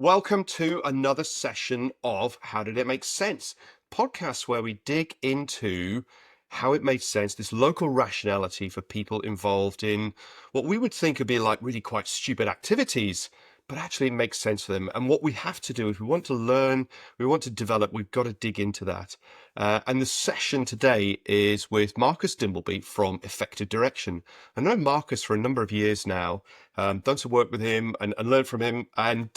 Welcome to another session of How Did It Make Sense? Podcast where we dig into how it made sense, this local rationality for people involved in what we would think would be like really quite stupid activities, but actually it makes sense for them. And what we have to do if we want to learn, we want to develop, we've got to dig into that. And the session today is with Marcus Dimbleby from Effective Direction. I know Marcus for a number of years now, done some work with him and learned from him. And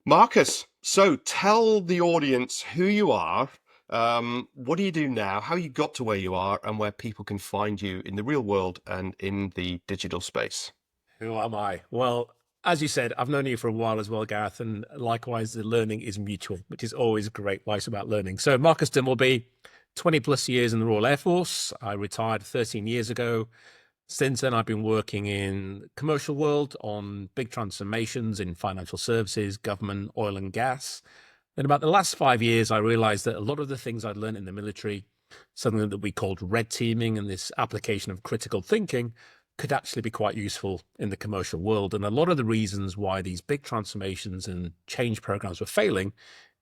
Marcus, so tell the audience who you are, what do you do now, how you got to where you are, and where people can find you in the real world and in the digital space. Who am I? Well, as you said, I've known you for a while as well, Gareth, and likewise, the learning is mutual, which is always great advice about learning. So Marcus Dimbleby, 20 plus years in the Royal Air Force. I retired 13 years ago. Since then, I've been working in commercial world on big transformations in financial services, government, oil and gas. In about the last 5 years, I realized that a lot of the things I'd learned in the military, something that we called red teaming and this application of critical thinking, could actually be quite useful in the commercial world. And a lot of the reasons why these big transformations and change programs were failing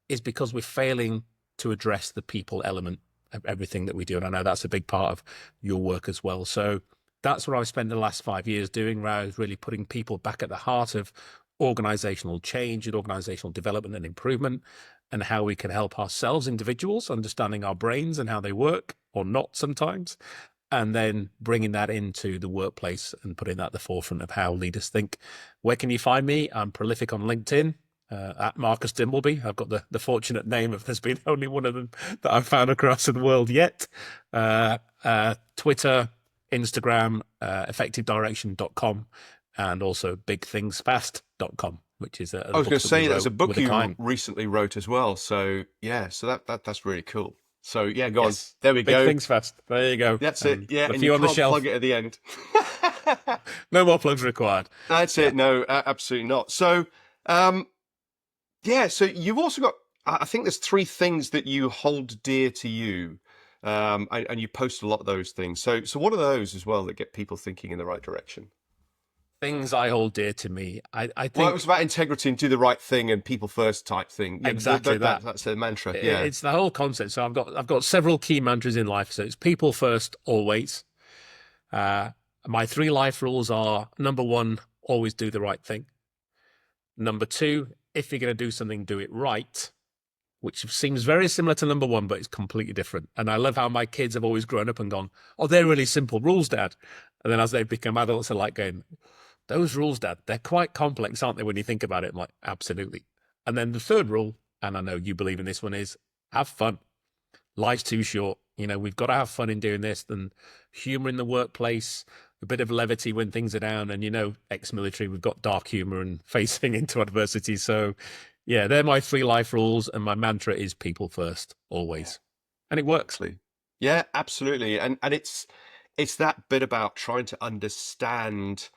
is because we're failing to address the people element of everything that we do. And I know that's a big part of your work as well. So that's what I've spent the last 5 years doing, where I was really putting people back at the heart of organizational change and organizational development and improvement, and how we can help ourselves, individuals, understanding our brains and how they work or not sometimes, and then bringing that into the workplace and putting that at the forefront of how leaders think. Where can you find me? I'm prolific on LinkedIn, at Marcus Dimbleby. I've got the fortunate name of there's been only one of them that I've found across the world yet. Twitter, Instagram, effectivedirection.com, and also bigthingsfast.com, which is I was going to say there's a book you Klein. recently wrote as well. So yeah, so that's really cool. So yeah, go Yes. on. There we Big go. Things Fast. There you go. That's it. Yeah, A and few you on the can't shelf. plug it at the end. No more plugs required. That's it. No, absolutely not. So, yeah, so you've also got, I think there's three things that you hold dear to you, and you post a lot of those things. So what are those as well that get people thinking in the right direction? Things I hold dear to me. I Well, it think was about integrity and do the right thing and people first type thing. Yeah, exactly that. that's the mantra. Yeah. It's the whole concept. So I've got several key mantras in life. So it's people first, always. My 3 life rules are: number 1, always do the right thing. Number 2, if you're going to do something, do it right, which seems very similar to number 1, but it's completely different. And I love how my kids have always grown up and gone, "Oh, they're really simple rules, Dad." And then as they become adults, they're like going, "Those rules, Dad, they're quite complex, aren't they, when you think about it?" I'm like, absolutely. And then the third rule, and I know you believe in this one, is have fun. Life's too short. We've got to have fun in doing this, and humor in the workplace, a bit of levity when things are down. And, ex-military, we've got dark humor and facing into adversity. So yeah, they're my 3 life rules. And my mantra is people first, always. And it works. Yeah, absolutely. And it's that bit about trying to understand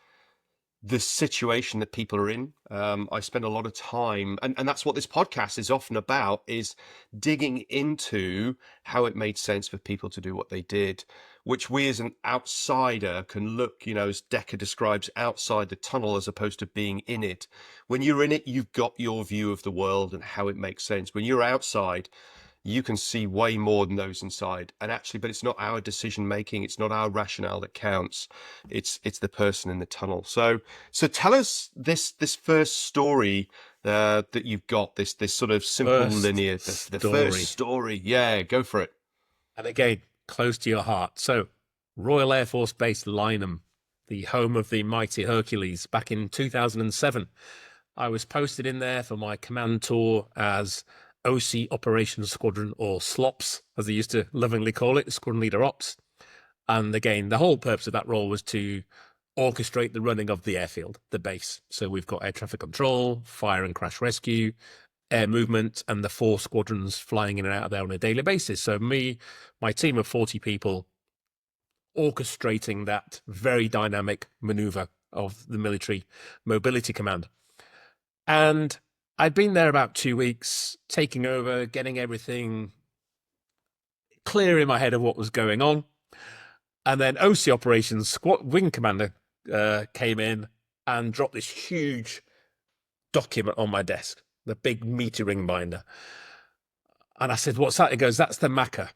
the situation that people are in. I spend a lot of time, and that's what this podcast is often about, is digging into how it made sense for people to do what they did, which we as an outsider can look, as Decker describes, outside the tunnel as opposed to being in it. When you're in it, you've got your view of the world and how it makes sense. When you're outside, you can see way more than those inside. And actually, but it's not our decision making. It's not our rationale that counts. It's the person in the tunnel. So tell us this first story that you've got, this sort of simple linear, the first story. Yeah, go for it. And again, close to your heart. So Royal Air Force Base Lynham, the home of the mighty Hercules, back in 2007. I was posted in there for my command tour as OC Operations Squadron, or SLOPS, as they used to lovingly call it, Squadron Leader Ops. And again, the whole purpose of that role was to orchestrate the running of the airfield, the base. So we've got air traffic control, fire and crash rescue, air movement, and the 4 squadrons flying in and out of there on a daily basis. So my team of 40 people, orchestrating that very dynamic maneuver of the military mobility command. And I'd been there about 2 weeks, taking over, getting everything clear in my head of what was going on. And then OC Operations Wing Commander came in and dropped this huge document on my desk, the big metering binder. And I said, what's that? He goes, that's the MACA.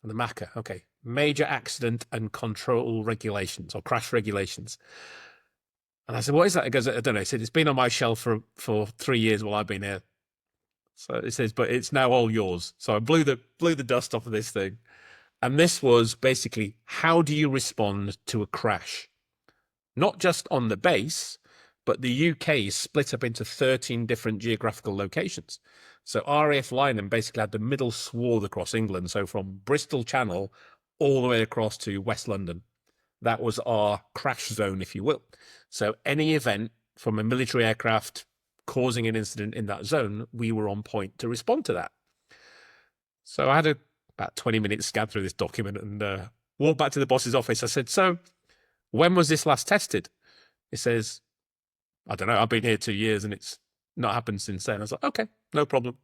And the MACA, okay, Major Accident and Control Regulations, or Crash Regulations. And I said, what is that? He goes, I don't know. He said, it's been on my shelf for 3 years while I've been here. So it says, but it's now all yours. So I blew the dust off of this thing. And this was basically, how do you respond to a crash? Not just on the base, but the UK is split up into 13 different geographical locations. So RAF Lynham basically had the middle swath across England. So from Bristol Channel all the way across to West London. That was our crash zone, if you will. So any event from a military aircraft causing an incident in that zone, we were on point to respond to that. So I had about 20 minutes scan through this document and walked back to the boss's office. I said, so when was this last tested? He says, I don't know, I've been here 2 years and it's not happened since then. I was like, okay, no problem.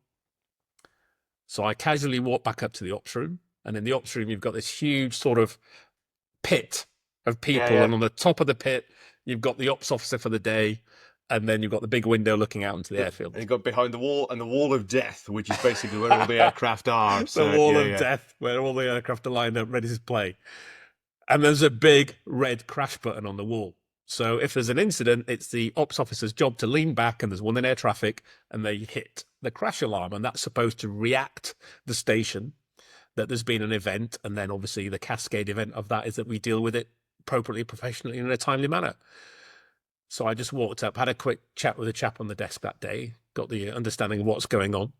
So I casually walked back up to the ops room. And in the ops room, you've got this huge sort of pit of people. Yeah. And on the top of the pit, you've got the ops officer for the day. And then you've got the big window looking out into the airfield. And you've got behind the wall and the wall of death, which is basically where all the aircraft are. So, the wall of death, where all the aircraft are lined up, ready to play. And there's a big red crash button on the wall. So if there's an incident, it's the ops officer's job to lean back and there's one in air traffic and they hit the crash alarm. And that's supposed to react the station that there's been an event. And then obviously the cascade event of that is that we deal with it appropriately, professionally, in a timely manner. So I just walked up, had a quick chat with the chap on the desk that day, got the understanding of what's going on.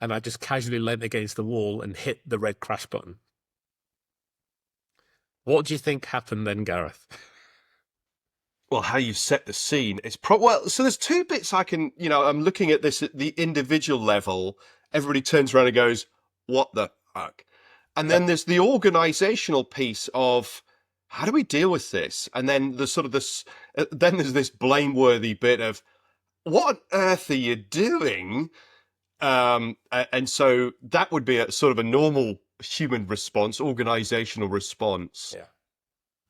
And I just casually leant against the wall and hit the red crash button. What do you think happened then, Gareth? Well, how you set the scene is well. So there's two bits I can, I'm looking at this at the individual level. Everybody turns around and goes, "What the fuck?" And then there's the organizational piece of how do we deal with this? And then there's sort of this. Then there's this blameworthy bit of what on earth are you doing? And so that would be a sort of a normal human response, organizational response. Yeah.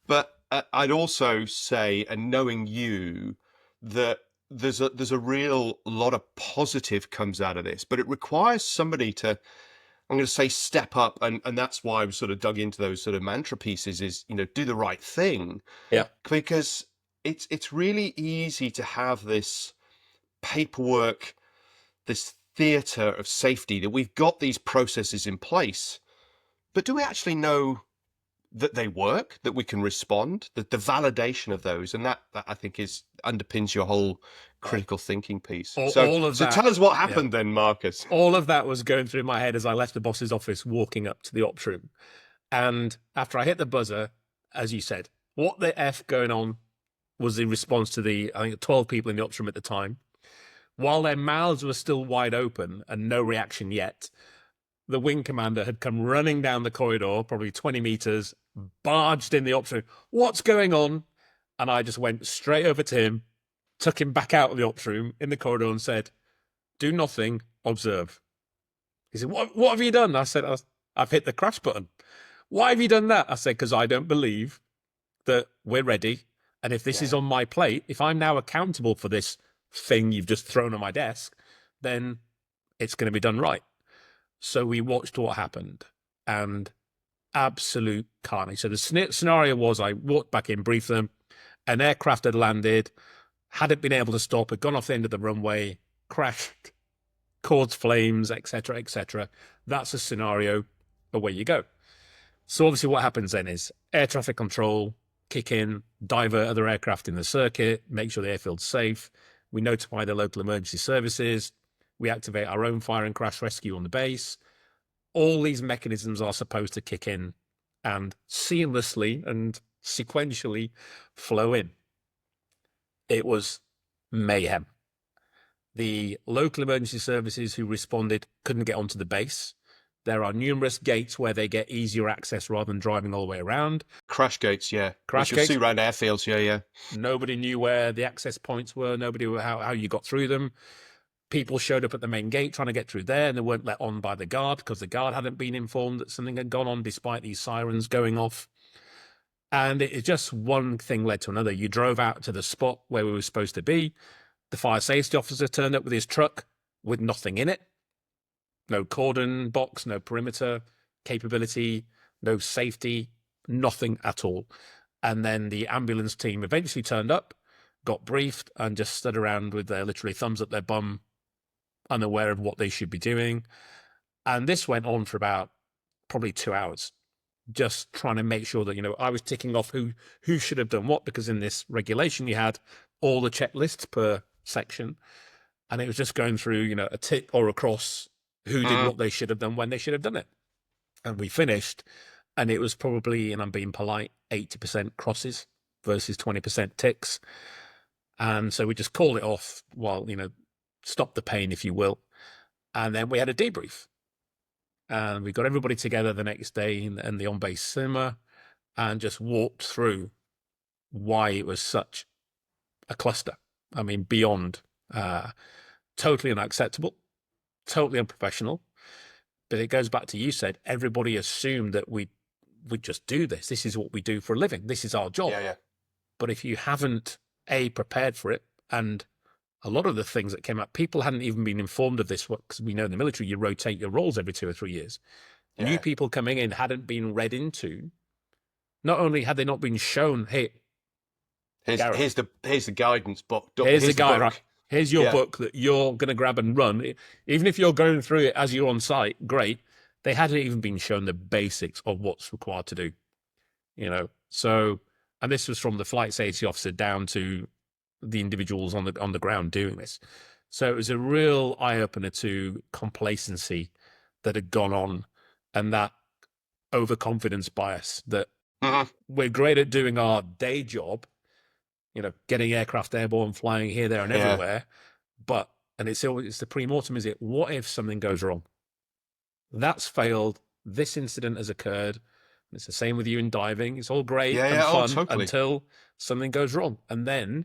But I'd also say, and knowing you, that there's a real lot of positive comes out of this, but it requires somebody to, I'm going to say, step up, and that's why I've sort of dug into those sort of mantra pieces. Is do the right thing, yeah, because it's really easy to have this paperwork, this theatre of safety that we've got these processes in place, but do we actually know that they work, that we can respond, that the validation of those, and that I think underpins your whole critical thinking piece. All of so that, tell us what happened then, Marcus. All of that was going through my head as I left the boss's office, walking up to the ops room. And after I hit the buzzer, as you said, what the F going on was the response to I think 12 people in the ops room at the time. While their mouths were still wide open and no reaction yet, the wing commander had come running down the corridor, probably 20 meters, barged in the ops room. What's going on? And I just went straight over to him, took him back out of the ops room in the corridor and said, do nothing, observe. He said, what have you done? I said, I've hit the crash button. Why have you done that? I said, because I don't believe that we're ready. And if this is on my plate, if I'm now accountable for this thing you've just thrown on my desk, then it's going to be done right. So we watched what happened, and absolute carnage. So the scenario was, I walked back in, briefed them, an aircraft had landed, hadn't been able to stop, had gone off the end of the runway, crashed, caused flames, etc., etc. That's a scenario, away you go. So obviously what happens then is air traffic control, kick in, divert other aircraft in the circuit, make sure the airfield's safe. We notify the local emergency services. We activate our own fire and crash rescue on the base. All these mechanisms are supposed to kick in and seamlessly and sequentially flow in. It was mayhem. The local emergency services who responded couldn't get onto the base. There are numerous gates where they get easier access rather than driving all the way around. Crash gates, yeah. Crash Which gates. you'll see around airfields, yeah. Nobody knew where the access points were. Nobody knew how you got through them. People showed up at the main gate trying to get through there, and they weren't let on by the guard because the guard hadn't been informed that something had gone on despite these sirens going off. And it just one thing led to another. You drove out to the spot where we were supposed to be. The fire safety officer turned up with his truck with nothing in it. No cordon box, no perimeter capability, no safety, nothing at all. And then the ambulance team eventually turned up, got briefed, and just stood around with their literally thumbs up their bum, unaware of what they should be doing. And this went on for about probably 2 hours, just trying to make sure that, I was ticking off who should have done what, because in this regulation you had all the checklists per section, and it was just going through, a tick or a cross, who did what they should have done when they should have done it. And we finished, and it was probably, and I'm being polite, 80% crosses versus 20% ticks. And so we just called it off while, stop the pain, if you will. And then we had a debrief. And we got everybody together the next day in the on-base cinema and just walked through why it was such a cluster. I mean, beyond totally unacceptable, totally unprofessional. But it goes back to, you said, everybody assumed that we just do this. This is what we do for a living. This is our job. Yeah. But if you haven't, prepared for it, and a lot of the things that came up, people hadn't even been informed of this, because we know in the military you rotate your roles every 2 or 3 years. Yeah. New people coming in hadn't been read into. Not only had they not been shown, hey, here's the guidance book. Here's the guide, book. right? Here's your book that you're going to grab and run. Even if you're going through it as you're on site, great. They hadn't even been shown the basics of what's required to do. So, and this was from the flight safety officer down to the individuals on the ground doing this. So it was a real eye-opener to complacency that had gone on, and that overconfidence bias that we're great at doing our day job, getting aircraft airborne, flying here, there, and everywhere. But, and it's the pre-mortem, is it? What if something goes wrong? That's failed. This incident has occurred. It's the same with you in diving. It's all great and fun until something goes wrong. And then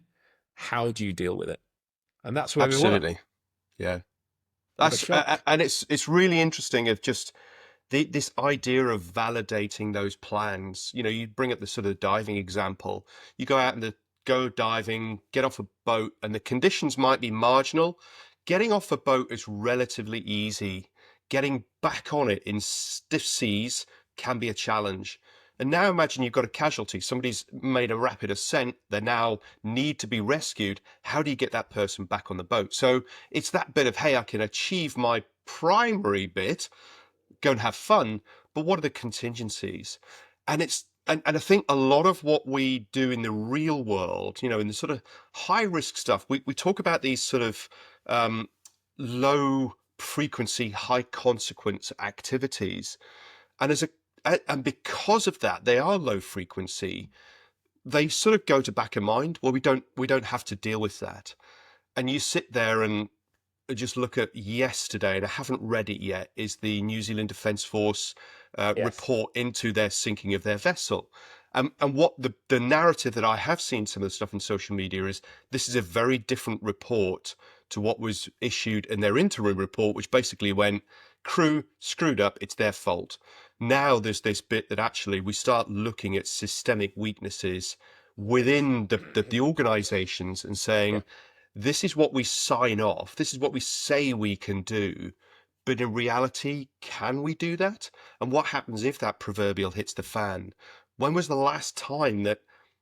how do you deal with it? And that's where we were. Yeah. And it's really interesting of just this idea of validating those plans. You bring up the sort of diving example. You go out and go diving, get off a boat, and the conditions might be marginal. Getting off a boat is relatively easy. Getting back on it in stiff seas can be a challenge. And now imagine you've got a casualty. Somebody's made a rapid ascent. They now need to be rescued. How do you get that person back on the boat? So it's that bit of, hey, I can achieve my primary bit, go and have fun, but what are the contingencies? And I think a lot of what we do in the real world, in the sort of high risk stuff, we talk about these sort of low frequency, high consequence activities. And because of that, they are low frequency. They sort of go to back of mind. Well, we don't have to deal with that. And you sit there and just look at yesterday, and I haven't read it yet, is the New Zealand Defence Force report into their sinking of their vessel. And what the narrative that I have seen, some of the stuff on social media, is this is a very different report to what was issued in their interim report, which basically went, crew screwed up, it's their fault. Now there's this bit that actually we start looking at systemic weaknesses within the organizations and saying, this is what we sign off, this is what we say we can do, but in reality, can we do that? And what happens if that proverbial hits the fan? When was the last time that,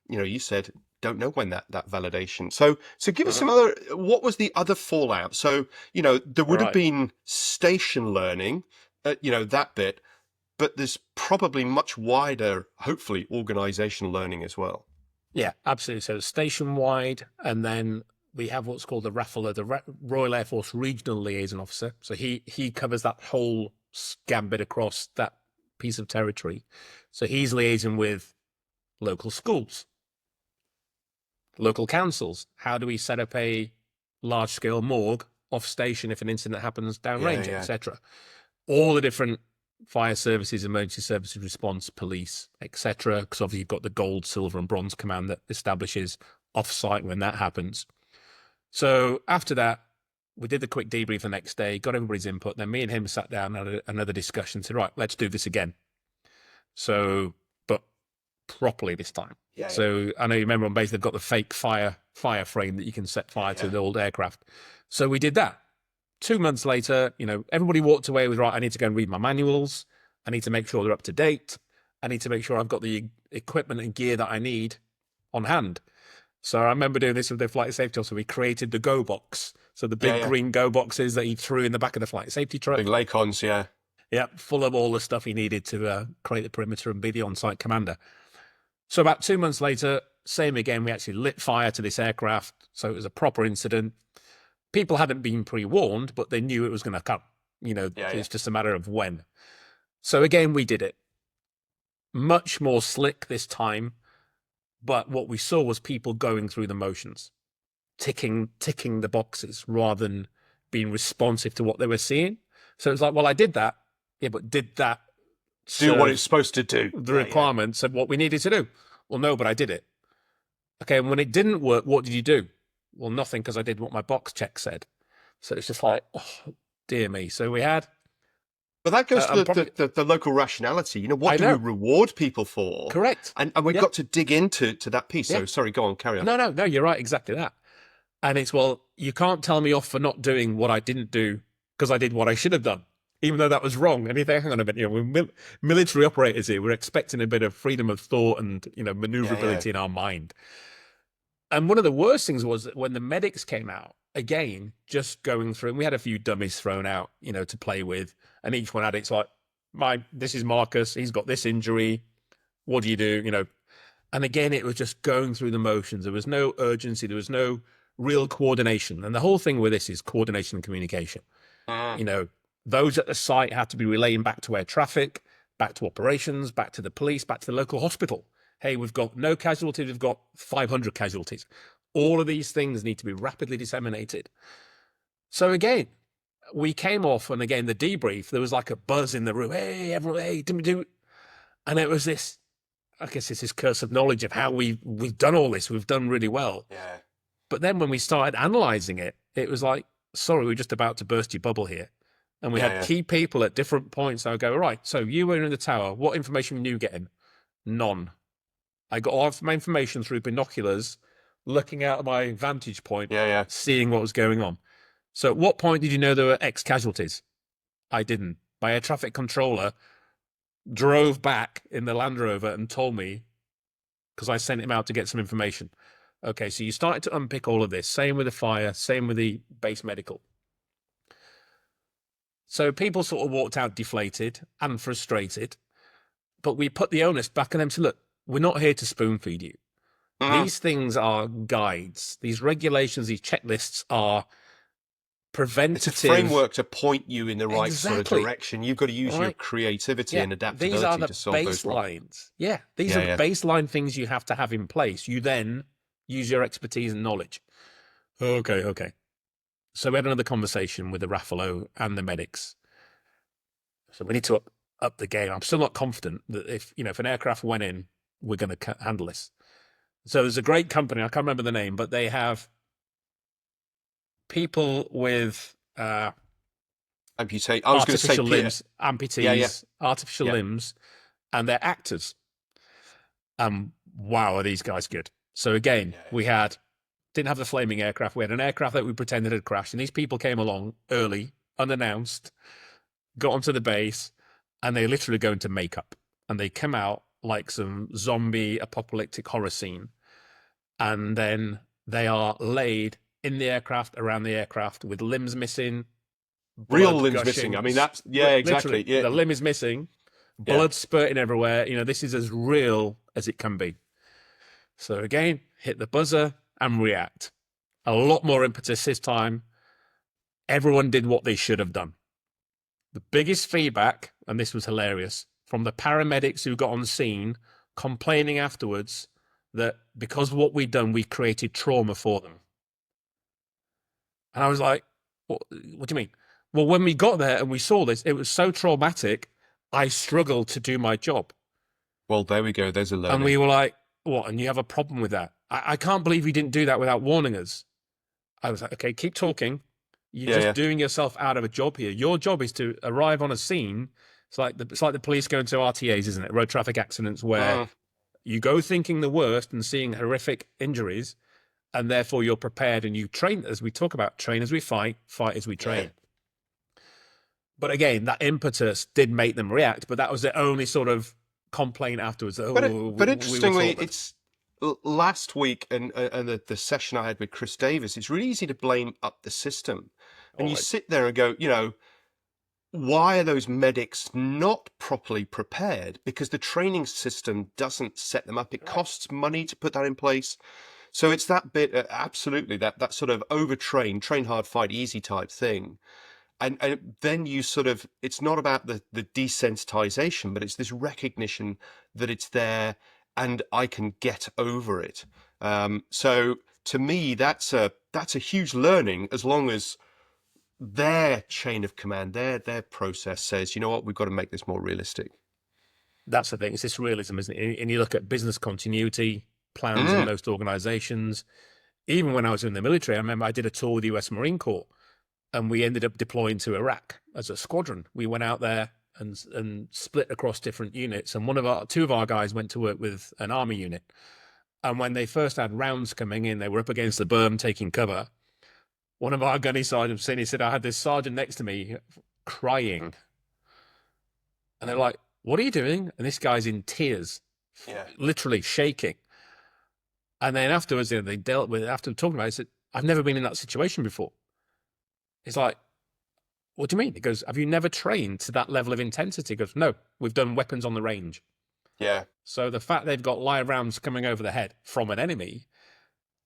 you said, don't know when that validation. So give us some other, what was the other fallout? So, there would have been station learning, that bit, but there's probably much wider, hopefully, organizational learning as well. Yeah, absolutely. So station-wide, and then we have what's called the RAFLA, the Royal Air Force Regional Liaison Officer. So he covers that whole gambit across that piece of territory. So he's liaising with local schools, local councils. How do we set up a large-scale morgue off-station if an incident happens downrange, etc.? All the different fire services, emergency services, response, police, etc. Because obviously you've got the gold, silver, and bronze command that establishes off-site when that happens. So after that, we did the quick debrief the next day, got everybody's input. Then me and him sat down and had another discussion. Said, right, let's do this again. So, but properly this time. Yeah, yeah, So I know you remember on base they've got the fake fire frame that you can set fire to yeah. the old aircraft. So we did that. 2 months later, everybody walked away with, right, I need to go and read my manuals. I need to make sure they're up to date. I need to make sure I've got the equipment and gear that I need on hand. So I remember doing this with the flight safety officer. We created the go box. So the big green go boxes that he threw in the back of the flight safety truck. Big Lakons, yeah. Yeah, full of all the stuff he needed to create the perimeter and be the on-site commander. So about 2 months later, same again, we actually lit fire to this aircraft. So it was a proper incident. People hadn't been pre-warned, but they knew it was going to come. It's just a matter of when. So again, we did it. Much more slick this time. But what we saw was people going through the motions, ticking the boxes rather than being responsive to what they were seeing. So it's like, well, I did that. Yeah, but did that do what it's supposed to do? The requirements of what we needed to do? Well, no, but I did it. Okay, and when it didn't work, what did you do? Well, nothing, because I did what my box check said. So it's just like, oh, dear me. So we had... But that goes to the local rationality. What do we reward people for? Correct. And we've got to dig into that piece. So, sorry, go on, carry on. No, you're right, exactly that. And it's, well, you can't tell me off for not doing what I didn't do because I did what I should have done, even though that was wrong. And you think, hang on a minute, we're military operators here. We're expecting a bit of freedom of thought and, maneuverability in our mind. And one of the worst things was that when the medics came out, again, just going through, and we had a few dummies thrown out, to play with, and each one had it's like, this is Marcus, he's got this injury, what do you do, And again, it was just going through the motions. There was no urgency, there was no real coordination. And the whole thing with this is coordination and communication. Those at the site had to be relaying back to air traffic, back to operations, back to the police, back to the local hospital. Hey, we've got no casualties, we've got 500 casualties. All of these things need to be rapidly disseminated. So again, we came off, and again, the debrief, there was like a buzz in the room. Hey, everyone, hey, didn't we do it? And it was this, I guess it's this curse of knowledge of how we've done all this. We've done really well. Yeah. But then when we started analysing it, it was like, sorry, we're just about to burst your bubble here. And we had key people at different points. I would go, right, so you were in the tower. What information were you getting? None. I got all my information through binoculars, looking out of my vantage point, seeing what was going on. So at what point did you know there were ex-casualties? I didn't. My air traffic controller drove back in the Land Rover and told me, because I sent him out to get some information. Okay, so you started to unpick all of this. Same with the fire, same with the base medical. So people sort of walked out deflated and frustrated, but we put the onus back on them to look, we're not here to spoon feed you. These things are guides. These regulations, these checklists are preventative. It's a framework to point you in the right sort of direction. You've got to use your creativity and adaptability to solve those baselines. These are the baseline things you have to have in place. You then use your expertise and knowledge. Okay. So we had another conversation with the RAFLO and the medics. So we need to up the game. I'm still not confident that if an aircraft went in, we're going to handle this. So there's a great company, I can't remember the name, but they have people with amputate. Artificial limbs, amputees, artificial limbs, and they're actors. Wow, are these guys good? So again, we didn't have the flaming aircraft. We had an aircraft that we pretended had crashed, and these people came along early, unannounced, got onto the base, and they literally go into makeup, and they come out like some zombie apocalyptic horror scene, and then they are laid in the aircraft, around the aircraft, with limbs missing, real limbs gushing. Missing. I mean, that's exactly. Yeah. The limb is missing, blood spurting everywhere. This is as real as it can be. So again, hit the buzzer and react. A lot more impetus this time. Everyone did what they should have done. The biggest feedback, and this was hilarious, from the paramedics who got on scene complaining afterwards that because of what we'd done, we created trauma for them. And I was like, what do you mean? Well, when we got there and we saw this, it was so traumatic, I struggled to do my job. Well, there we go. There's a learning. And we were like, what? And you have a problem with that? I can't believe you didn't do that without warning us. I was like, okay, keep talking. You're just doing yourself out of a job here. Your job is to arrive on a scene. It's like the police going to RTAs, isn't it? Road traffic accidents where, You go thinking the worst and seeing horrific injuries, and therefore you're prepared and you train, as we talk about, train as we fight, fight as we Yeah. train. But again, that impetus did make them react, but that was their only sort of complaint afterwards. Oh, But we were interestingly, taught that. it's last week and the session I had with Chris Davis. It's really easy to blame up the system, and you Always. sit there and go, why are those medics not properly prepared? Because the training system doesn't set them up. It costs money to put that in place. So it's that bit, absolutely, that sort of overtrain, train hard, fight easy type thing. And then you sort of, it's not about the desensitization, but it's this recognition that it's there and I can get over it. So to me, that's a huge learning, as long as their chain of command, their process says, you know what, we've got to make this more realistic. That's the thing. It's this realism, isn't it? And you look at business continuity plans in Mm, most organizations. Even when I was in the military, I remember I did a tour with the US Marine Corps, and we ended up deploying to Iraq as a squadron. We went out there and split across different units. And two of our guys went to work with an army unit. And when they first had rounds coming in, they were up against the berm taking cover. One of our gunny sergeants said, I had this sergeant next to me crying. And they're like, what are you doing? And this guy's in tears, yeah. literally shaking. And then afterwards, they dealt with it. After talking about it, he said, I've never been in that situation before. It's like, what do you mean? He goes, have you never trained to that level of intensity? He goes, no, we've done weapons on the range. Yeah. So the fact they've got live rounds coming over the head from an enemy,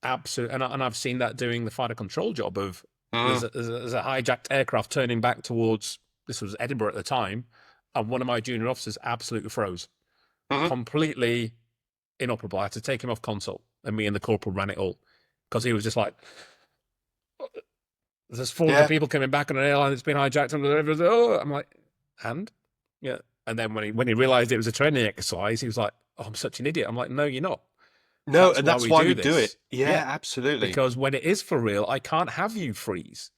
absolutely. And I've seen that doing the fighter control job of Mm, there's a hijacked aircraft turning back towards, this was Edinburgh at the time, and one of my junior officers absolutely froze, mhm. completely inoperable. I had to take him off console, and me and the corporal ran it all because he was just like, there's 400 Yeah. people coming back on an airline that's been hijacked. Oh, I'm like, and yeah. And then when he realized it was a training exercise, he was like, oh, I'm such an idiot. I'm like, no, you're not. No, That's and why that's we why do we do this. it. Yeah, Yeah. absolutely. Because when it is for real, I can't have you freeze.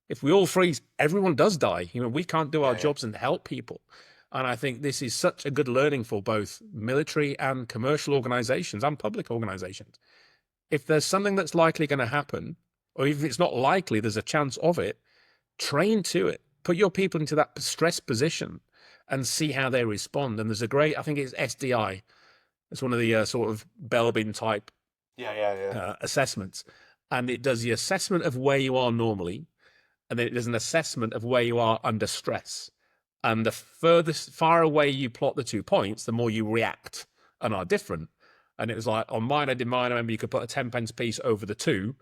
If we all freeze, everyone does die. We can't do our Yeah, yeah. jobs and help people. And I think this is such a good learning for both military and commercial organizations and public organizations. If there's something that's likely going to happen, or if it's not likely, there's a chance of it, train to it. Put your people into that stress position and see how they respond. And there's a great, I think it's SDI. It's one of the sort of Belbin type Yeah, yeah, yeah. assessments. And it does the assessment of where you are normally, and then it does an assessment of where you are under stress. And the far away you plot the 2 points, the more you react and are different. And it was like, on mine, I did mine. I remember you could put a 10 pence piece over the 2.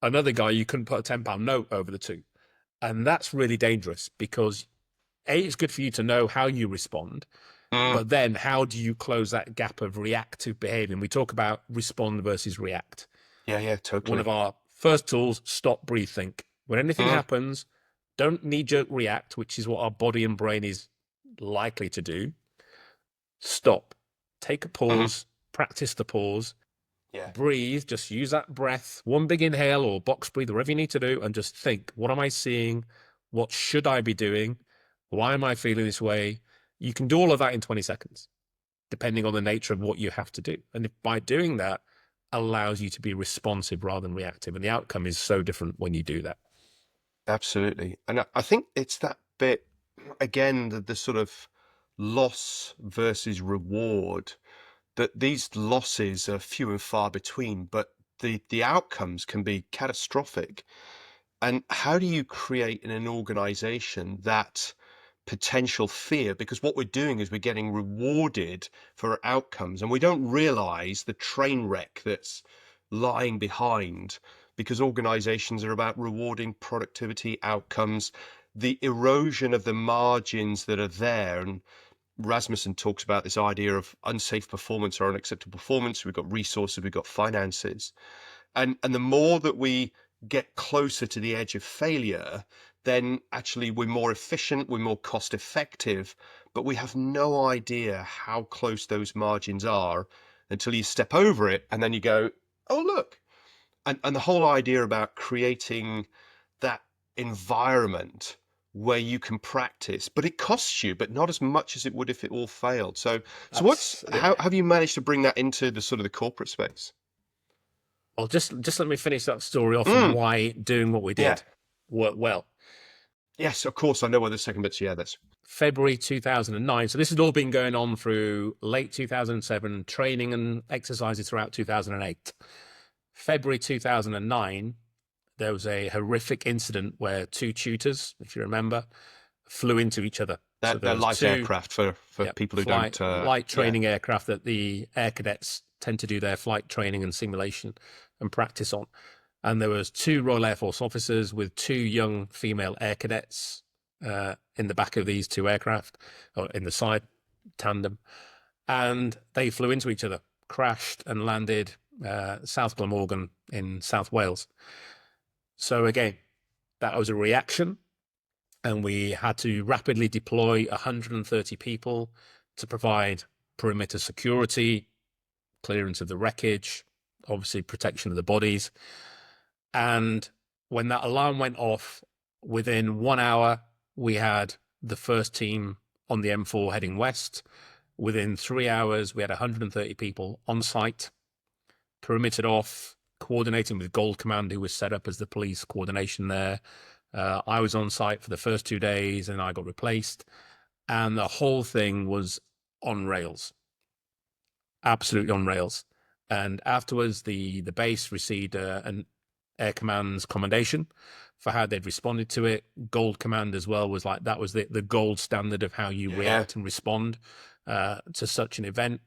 Another guy, you couldn't put a £10 note over the 2. And that's really dangerous because A, it's good for you to know how you respond, Mm, but then how do you close that gap of reactive behavior? And we talk about respond versus react. yeah, yeah, One of totally. our first tools, stop, breathe, think. When anything Mm, happens, don't knee-jerk react, which is what our body and brain is likely to do. Stop. Take a mhm. pause, practice the pause, Yeah. breathe, just use that breath, one big inhale or box breathe, whatever you need to do, and just think, what am I seeing? What should I be doing? Why am I feeling this way? You can do all of that in 20 seconds, depending on the nature of what you have to do. And if by doing that allows you to be responsive rather than reactive. And the outcome is so different when you do that. Absolutely. And I think it's that bit, again, the sort of loss versus reward, that these losses are few and far between, but the outcomes can be catastrophic. And how do you create in an organization that potential fear? Because what we're doing is we're getting rewarded for outcomes, and we don't realize the train wreck that's lying behind, because organizations are about rewarding productivity outcomes, the erosion of the margins that are there. And Rasmussen talks about this idea of unsafe performance or unacceptable performance. We've got resources, we've got finances. And the more that we get closer to the edge of failure, then actually we're more efficient, we're more cost effective, but we have no idea how close those margins are until you step over it and then you go, oh, look. And the whole idea about creating that environment where you can practice, but it costs you, but not as much as it would if it all failed. So That's how have you managed to bring that into the sort of the corporate space? well. Just let me finish that story off and Mm, why doing what we yeah. did worked well. Yes, of course. I know where the second bit's. Yeah, that's February 2009. So this has all been going on through late 2007, training and exercises throughout 2008. February 2009, there was a horrific incident where two tutors, if you remember, flew into each other. So that there they're was light two, aircraft for yeah, people who don't. light Yeah, training aircraft that the air cadets tend to do their flight training and simulation and practice on. And there was two Royal Air Force officers with two young female air cadets in the back of these two aircraft, or in the side tandem, and they flew into each other, crashed and landed South Glamorgan in South Wales. So again, that was a reaction, and we had to rapidly deploy 130 people to provide perimeter security, clearance of the wreckage, obviously protection of the bodies. And when that alarm went off, within 1 hour, we had the first team on the M4 heading west. Within 3 hours, we had 130 people on site, perimetered off, coordinating with Gold Command, who was set up as the police coordination there. I was on site for the first 2 days and I got replaced. And the whole thing was on rails, absolutely on rails. And afterwards, the base received an Air Command's commendation for how they'd responded to it. Gold Command as well was like, that was the gold standard of how you yeah. react and respond to such an event.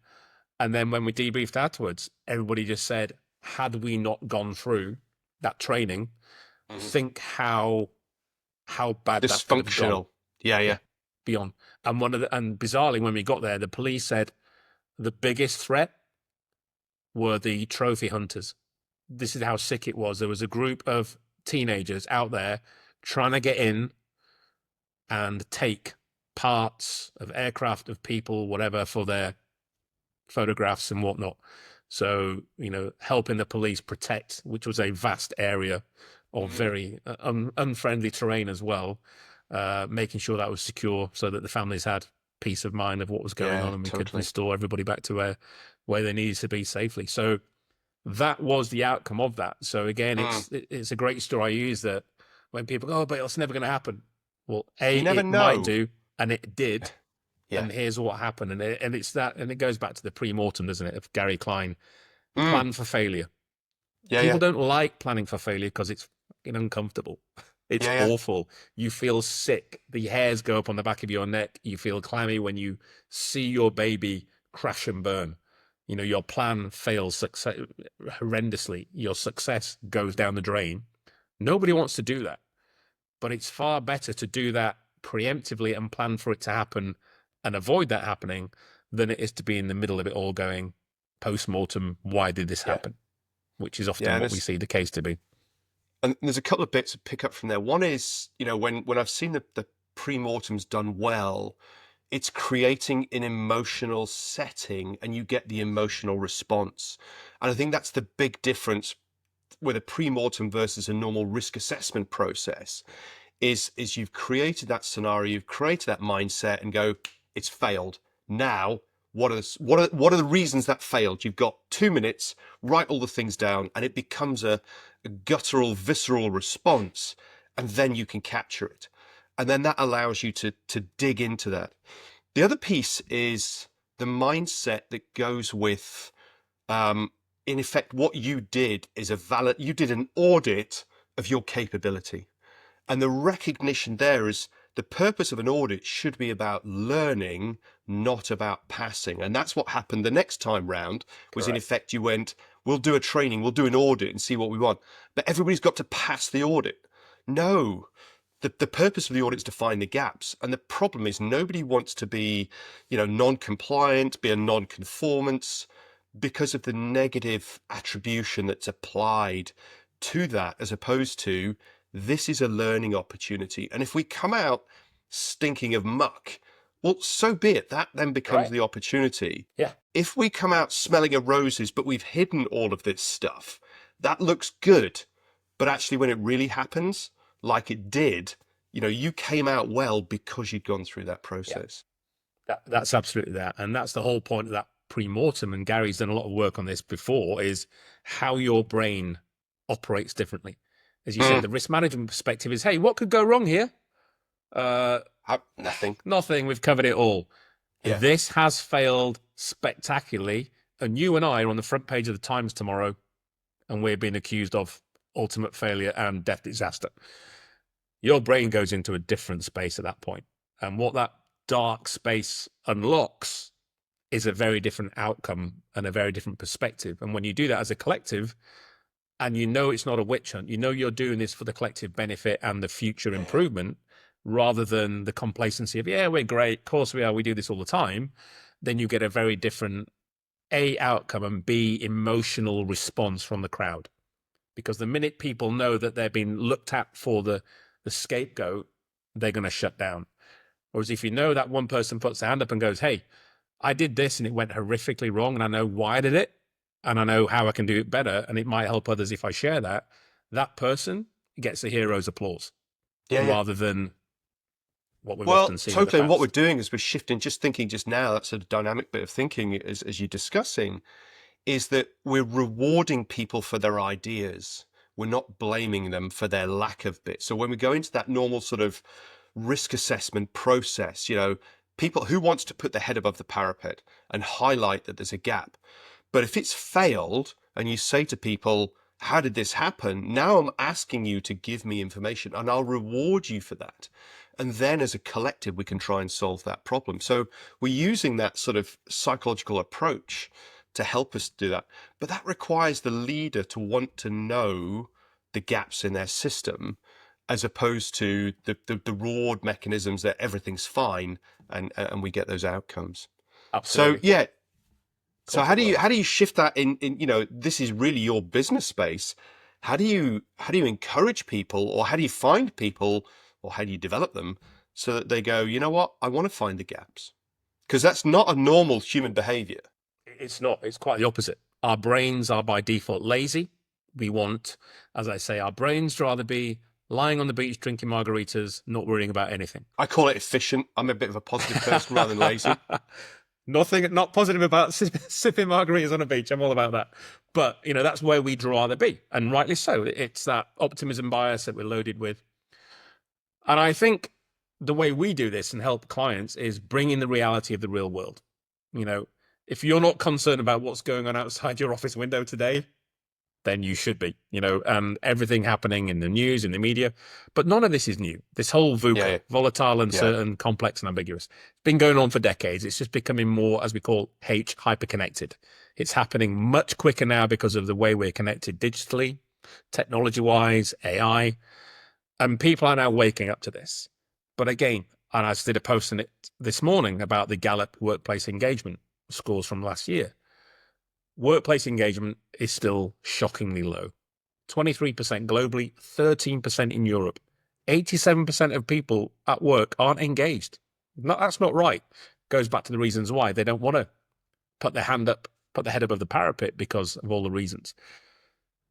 And then when we debriefed afterwards, everybody just said, had we not gone through that training, Mhm. think how bad that could have gone. Dysfunctional. Yeah, Yeah, yeah. beyond. And bizarrely, when we got there, the police said the biggest threat were the trophy hunters. This is how sick it was. There was a group of teenagers out there trying to get in and take parts of aircraft, of people, whatever, for their photographs and whatnot. So, helping the police protect, which was a vast area of very unfriendly terrain as well, making sure that was secure so that the families had peace of mind of what was going Yeah, on and we could totally. restore everybody back to where they needed to be safely. So that was the outcome of that. So again, Mm. it's a great story I use, that when people go, oh, but it's never going to happen. Well, You never it might know. do, and it did. Yeah. And here's what happened. And it's that, and it goes back to the pre-mortem, doesn't it, of Gary Klein. Mm. Plan for failure. Yeah, People yeah. don't like planning for failure because it's fucking uncomfortable. It's Yeah, yeah. awful. You feel sick. The hairs go up on the back of your neck. You feel clammy when you see your baby crash and burn. Your plan fails horrendously. Your success goes down the drain. Nobody wants to do that. But it's far better to do that preemptively and plan for it to happen and avoid that happening than it is to be in the middle of it all going post-mortem, why did this Yeah. happen? Which is Yeah, often what we see the case to be. and there's a couple of bits to pick up from there. One is, when I've seen the pre-mortems done well, it's creating an emotional setting and you get the emotional response. And I think that's the big difference with a pre-mortem versus a normal risk assessment process is you've created that scenario, you've created that mindset and go, it's failed. Now, what are the reasons that failed? You've got 2 minutes, write all the things down, and it becomes a guttural, visceral response, and then you can capture it. And then that allows you to dig into that. The other piece is the mindset that goes with, in effect, what you did is you did an audit of your capability. And the recognition there is the purpose of an audit should be about learning, not about passing. And that's what happened the next time round, was in effect, you went, we'll do a training, we'll do an audit and see what we want. But everybody's got to pass the audit. No, the purpose of the audit is to find the gaps. And the problem is nobody wants to be, non-compliant, be a non-conformance because of the negative attribution that's applied to that, as opposed to this is a learning opportunity. And if we come out stinking of muck, well, so be it. That then becomes the opportunity. Yeah. If we come out smelling of roses, but we've hidden all of this stuff, that looks good. But actually, when it really happens, like it did, you know, you came out well because you'd gone through that Yeah, process. that's absolutely that. And that's the whole point of that pre-mortem. And Gary's done a lot of work on this before, is how your brain operates differently. As you said, Mm. the risk management perspective is, hey, what could go wrong here? Nothing. Nothing. We've covered it all. Yeah. This has failed spectacularly. And you and I are on the front page of the Times tomorrow, and we're being accused of ultimate failure and death disaster. Your brain goes into a different space at that point. And what that dark space unlocks is a very different outcome and a very different perspective. And when you do that as a collective, and you know it's not a witch hunt, you know you're doing this for the collective benefit and the future improvement, rather than the complacency of, yeah, we're great, of course we are, we do this all the time, then you get a very different A, outcome, and B, emotional response from the crowd. Because the minute people know that they're being looked at for the scapegoat, they're going to shut down. Whereas if you know that one person puts their hand up and goes, hey, I did this and it went horrifically wrong, and I know why I did it, and I know how I can do it better, and it might help others if I share that, that person gets the hero's applause, Yeah, yeah. rather than what we've often Well, seen in the totally. And what we're past. doing is we're shifting, just thinking just now, that sort of dynamic bit of thinking as you're discussing, is that we're rewarding people for their ideas. We're not blaming them for their lack of bit. So when we go into that normal sort of risk assessment process, you know, people who wants to put their head above the parapet and highlight that there's a gap. But if it's failed and you say to people, how did this happen? Now I'm asking you to give me information and I'll reward you for that. And then as a collective, we can try and solve that problem. So we're using that sort of psychological approach to help us do that. But that requires the leader to want to know the gaps in their system, as opposed to the reward mechanisms that everything's fine and we get those outcomes. So Absolutely. yeah. So Corporate world. how do you shift that in, you know, this is really your business space. How do you encourage people, or how do you find people, or how do you develop them so that they go, you know what, I want to find the gaps? Because that's not a normal human behavior. It's not. It's quite the opposite. Our brains are by default lazy. We want, as I say, our brains rather be lying on the beach drinking margaritas, not worrying about anything. I call it efficient. I'm a bit of a positive person rather than lazy. Nothing, not positive about sipping margaritas on a beach. I'm all about that. But, you know, that's where we'd rather be. And rightly so. It's that optimism bias that we're loaded with. And I think the way we do this and help clients is bring in the reality of the real world. You know, if you're not concerned about what's going on outside your office window today, then you should be, you know, and everything happening in the news, in the media. But none of this is new. This whole VUCA, Yeah, volatile, yeah. uncertain, complex, and ambiguous, it's been going on for decades. It's just becoming more, as we call H, hyper-connected. It's happening much quicker now because of the way we're connected digitally, technology-wise, AI, and people are now waking up to this. But again, and I did a post on it this morning about the Gallup workplace engagement scores from last year. Workplace engagement is still shockingly low. 23% globally, 13% in Europe. 87% of people at work aren't engaged. No, that's not right. Goes back to the reasons why. They don't want to put their hand up, put their head above the parapet because of all the reasons.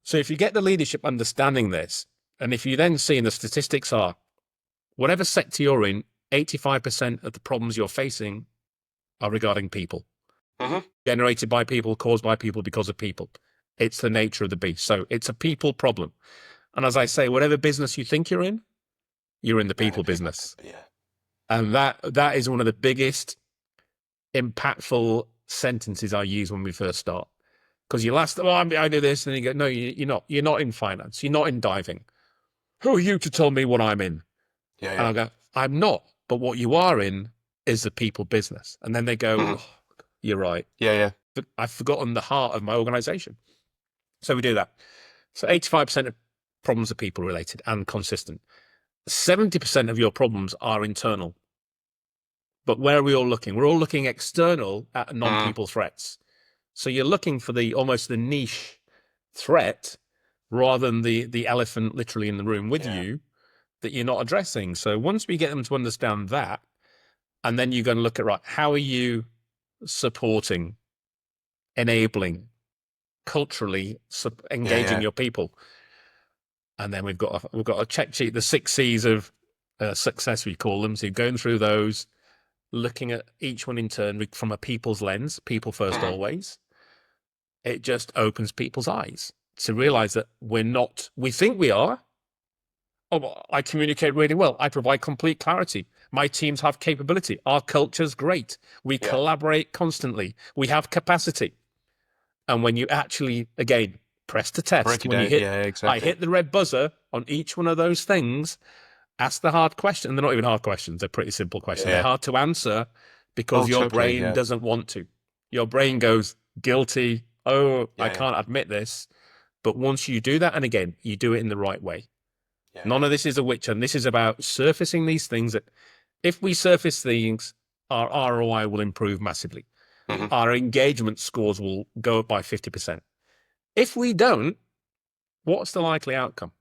So if you get the leadership understanding this, and if you then see, and the statistics are, whatever sector you're in, 85% of the problems you're facing are regarding people. Mm-hmm. Generated by people, caused by people, because of people. It's the nature of the beast. So it's a people problem. And as I say, whatever business you think you're in the people business. Yeah. And that is one of the biggest impactful sentences I use when we first start. Because you last, oh, I do this, and then you go, no, you're not. You're not in finance. You're not in diving. Who are you to tell me what I'm in? Yeah, And yeah. I'll go, I'm not. But what you are in is the people business. And then they go, Mm. oh, you're right. Yeah, yeah. But I've forgotten the heart of my organization. So we do that. So 85% of problems are people related and consistent. 70% of your problems are internal. But where are we all looking? We're all looking external at Mm. non-people threats. So you're looking for the almost the niche threat rather than the elephant literally in the room with Yeah. you that you're not addressing. So once we get them to understand that, and then you're going to look at, right, how are you supporting, enabling, culturally Yeah, engaging yeah. your people? And then we've got a check sheet, the 6 C's of success, we call them. So you're going through those, looking at each one in turn from a people's lens, people first always. It just opens people's eyes to realize that we think we are. Oh, well, I communicate really well. I provide complete clarity. My teams have capability. Our culture's great. We collaborate constantly. We have capacity. And when you actually, again, press the test, Break it when you down. Yeah, I exactly. hit the red buzzer on each one of those things, ask the hard question. And they're not even hard questions. They're pretty simple questions. They're Yeah. hard to answer Oh, because your totally. brain Yeah. doesn't want to. Your brain goes guilty. Oh, I Yeah. Yeah. can't admit this. But once you do that, and again, you do it in the right way. Yeah. None of this is a witch hunt. This is about surfacing these things that if we surface things, our ROI will improve massively. Mhm. Our engagement scores will go up by 50%. If we don't, what's the likely outcome?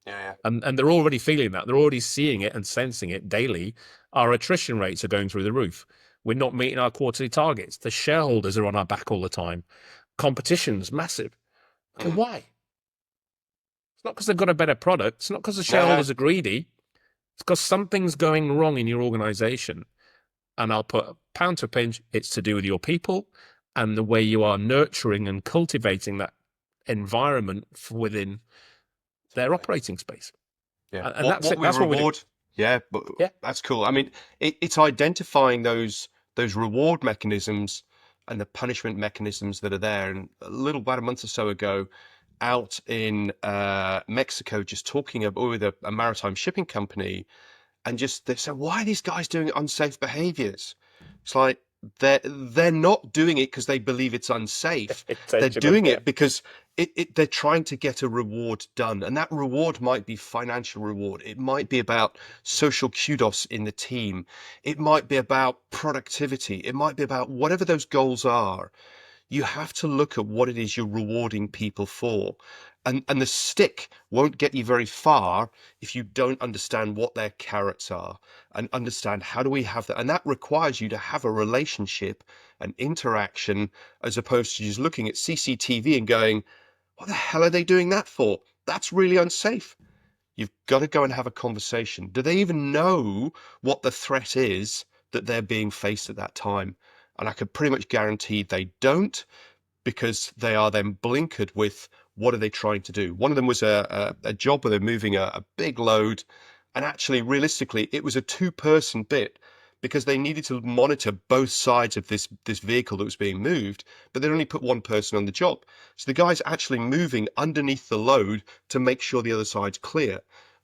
Yeah. And they're already feeling that. They're already seeing it and sensing it daily. Our attrition rates are going through the roof. We're not meeting our quarterly targets. The shareholders are on our back all the time. Competition's massive. Okay, Mhm. why? It's not because they've got a better product. It's not because the No. shareholders are greedy. It's because something's going wrong in your organization. And I'll put a pound to a pinch. It's to do with your people and the way you are nurturing and cultivating that environment within their operating space. Yeah. And What that's it. we That's what we do. reward. Yeah, but Yeah. that's cool. I mean, it's identifying those reward mechanisms and the punishment mechanisms that are there. And about a month or so ago, out in Mexico, just talking about with a maritime shipping company, and just they said, why are these guys doing unsafe behaviors? It's like they're not doing it because they believe it's unsafe. They're Intentional. doing Yeah. it because they're trying to get a reward done, and that reward might be financial reward. It might be about social kudos in the team. It might be about productivity. It might be about whatever those goals are. You have to look at what it is you're rewarding people for. And the stick won't get you very far if you don't understand what their carrots are and understand how do we have that. And that requires you to have a relationship, an interaction, as opposed to just looking at CCTV and going, what the hell are they doing that for? That's really unsafe. You've got to go and have a conversation. Do they even know what the threat is that they're being faced at that time? And I can pretty much guarantee they don't, because they are then blinkered with what are they trying to do. One of them was a job where they're moving a big load, and actually, realistically, it was a two-person bit because they needed to monitor both sides of this vehicle that was being moved, but they only put one person on the job. So the guy's actually moving underneath the load to make sure the other side's clear.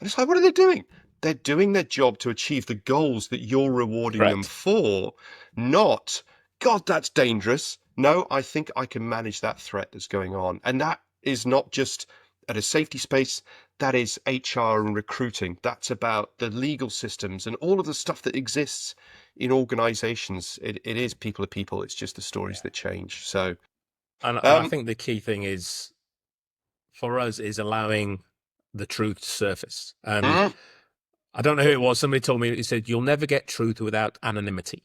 And it's like, what are they doing? They're doing their job to achieve the goals that you're rewarding them Correct. for, not, God, that's dangerous. No, I think I can manage that threat that's going on. And that is not just at a safety space, that is HR and recruiting. That's about the legal systems and all of the stuff that exists in organizations. It is people to people. It's just the stories that change. So, And I um, think the key thing is for us is allowing the truth to surface. And mm, I don't know who it was. Somebody told me, he said, you'll never get truth without anonymity.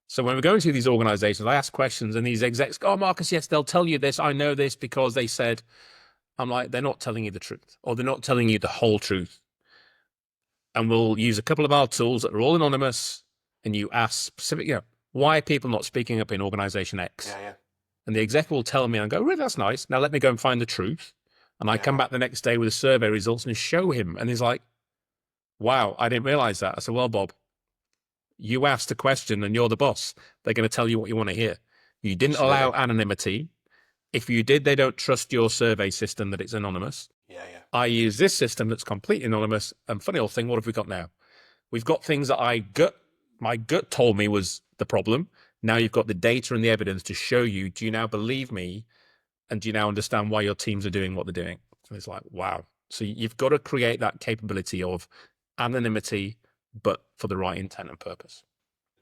So when we're going to these organizations, I ask questions and these execs go, oh, Marcus, yes, they'll tell you this. I know this because they said. I'm like, they're not telling you the truth, or they're not telling you the whole truth. And we'll use a couple of our tools that are all anonymous, and you ask specific, why are people not speaking up in organization X? yeah, And the exec will tell me and go, really, that's nice. Now let me go and find the truth. And I come yeah, back the next day with the survey results and show him. And he's like, wow, I didn't realize that. I said, well, Bob, you asked a question and you're the boss. They're going to tell you what you want to hear. You didn't allow absolutely. anonymity. If you did, they don't trust your survey system that it's anonymous. Yeah, I use this system that's completely anonymous. And funny old thing, what have we got now? We've got things that my gut told me was the problem. Now you've got the data and the evidence to show you. Do you now believe me? And do you now understand why your teams are doing what they're doing? And it's like, wow. So you've got to create that capability of anonymity, but for the right intent and purpose.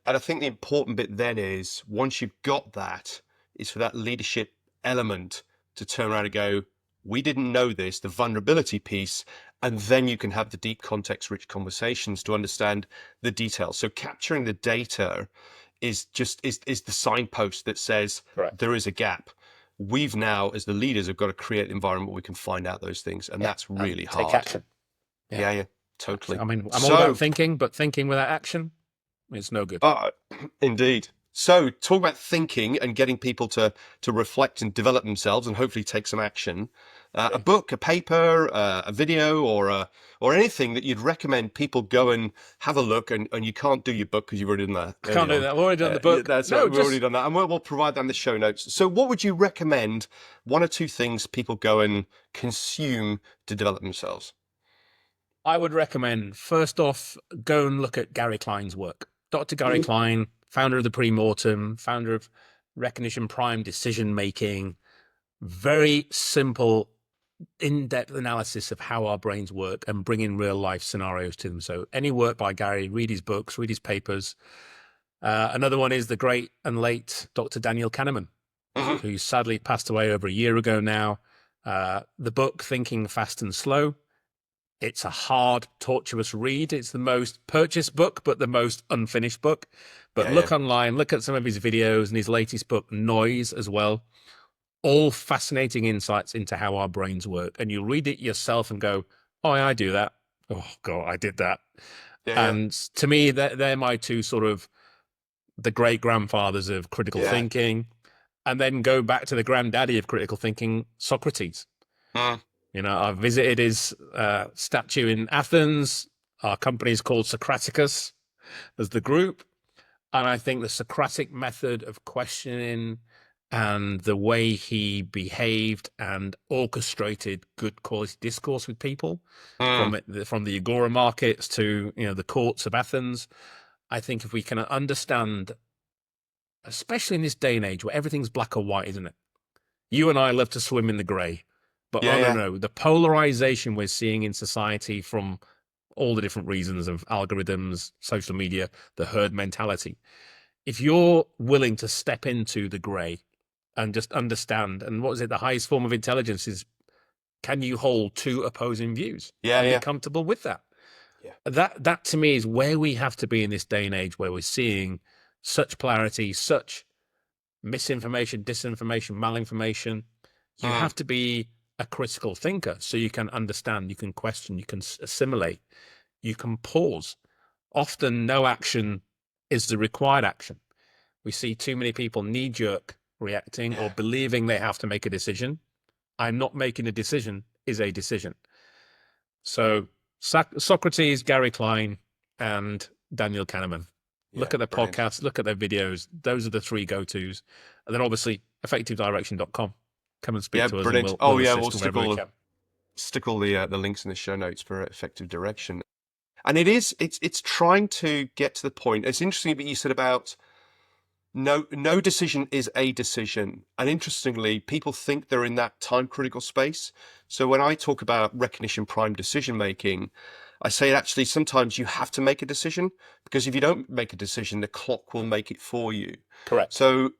And I think the important bit then is once you've got that, is for that leadership element to turn around and go, we didn't know this, the vulnerability piece, and then you can have the deep context rich conversations to understand the details. So capturing the data is the signpost that says Correct. there is a gap. We've now, as the leaders, have got to create the environment where we can find out those things, and Yeah. that's And really take hard. action. Yeah. Yeah, yeah. Totally. I mean, I'm all So, about thinking, but thinking without action, it's no good. indeed. So, talk about thinking and getting people to reflect and develop themselves, and hopefully take some action. A book, a paper, a video, or anything that you'd recommend people go and have a look. And you can't do your book because you've already done that I can't early do on. that. I've already done the Yeah, book. that's right. No, We've already just done that, and we'll provide that in the show notes. So, what would you recommend? One or two things people go and consume to develop themselves. I would recommend, first off, go and look at Gary Klein's work. Dr. Gary Klein, founder of the Pre-Mortem, founder of Recognition Prime Decision Making, very simple, in-depth analysis of how our brains work and bring in real life scenarios to them. So any work by Gary, read his books, read his papers. Another one is the great and late Dr. Daniel Kahneman, Mhm. who sadly passed away over a year ago now. The book, Thinking Fast and Slow. It's a hard, tortuous read. It's the most purchased book, but the most unfinished book. But Yeah, yeah. look online, look at some of his videos and his latest book, Noise, as well. All fascinating insights into how our brains work. And you read it yourself and go, oh, I do that. Oh, God, I did that. Yeah, yeah. And to me, they're my two sort of the great grandfathers of critical Yeah. thinking. And then go back to the granddaddy of critical thinking, Socrates. Mm. You know, I visited his statue in Athens. Our company is called Socraticus as the group. And I think the Socratic method of questioning and the way he behaved and orchestrated good quality discourse with people, Mm. from the agora markets to, you know, the courts of Athens. I think if we can understand, especially in this day and age where everything's black or white, isn't it? You and I love to swim in the grey, but Yeah, oh no, yeah. no, the polarization we're seeing in society from all the different reasons of algorithms, social media, the herd mentality. If you're willing to step into the grey and just understand, and what is it, the highest form of intelligence is, can you hold two opposing views Yeah, and be yeah. comfortable with that? Yeah. That to me is where we have to be in this day and age where we're seeing such polarity, such misinformation, disinformation, malinformation. You Mm. have to be a critical thinker so you can understand, you can question, you can assimilate, you can pause. Often no action is the required action. We see too many people knee-jerk reacting or Yeah. believing they have to make a decision. I'm not making a decision is a decision. So Socrates, Gary Klein, and Daniel Kahneman. Yeah. Look at their Brilliant. podcasts, look at their videos. Those are the three go-tos. And then obviously effectivedirection.com. Come and speak Yeah, to us and brilliant. Oh, we'll yeah. We'll assist wherever we can. stick all the links in the show notes for effective direction. And it's trying to get to the point. It's interesting what you said about no decision is a decision. And interestingly, people think they're in that time critical space. So when I talk about recognition prime decision making, I say actually sometimes you have to make a decision, because if you don't make a decision, the clock will make it for you. Correct. So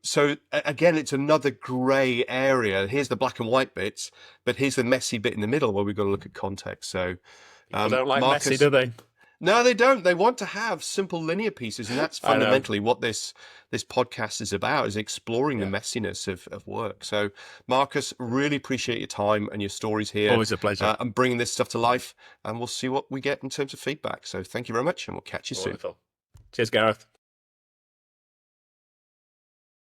again, it's another grey area. Here's the black and white bits, but here's the messy bit in the middle where we've got to look at context. So, People don't like messy, Marcus, do they? no, they don't. They want to have simple linear pieces, and that's I know. fundamentally what this podcast is about: is exploring the Yeah. messiness of work. So, Marcus, really appreciate your time and your stories here, Always a pleasure. and bringing this stuff to life. And we'll see what we get in terms of feedback. So, thank you very much, and we'll catch you soon. Wonderful. Cheers, Gareth.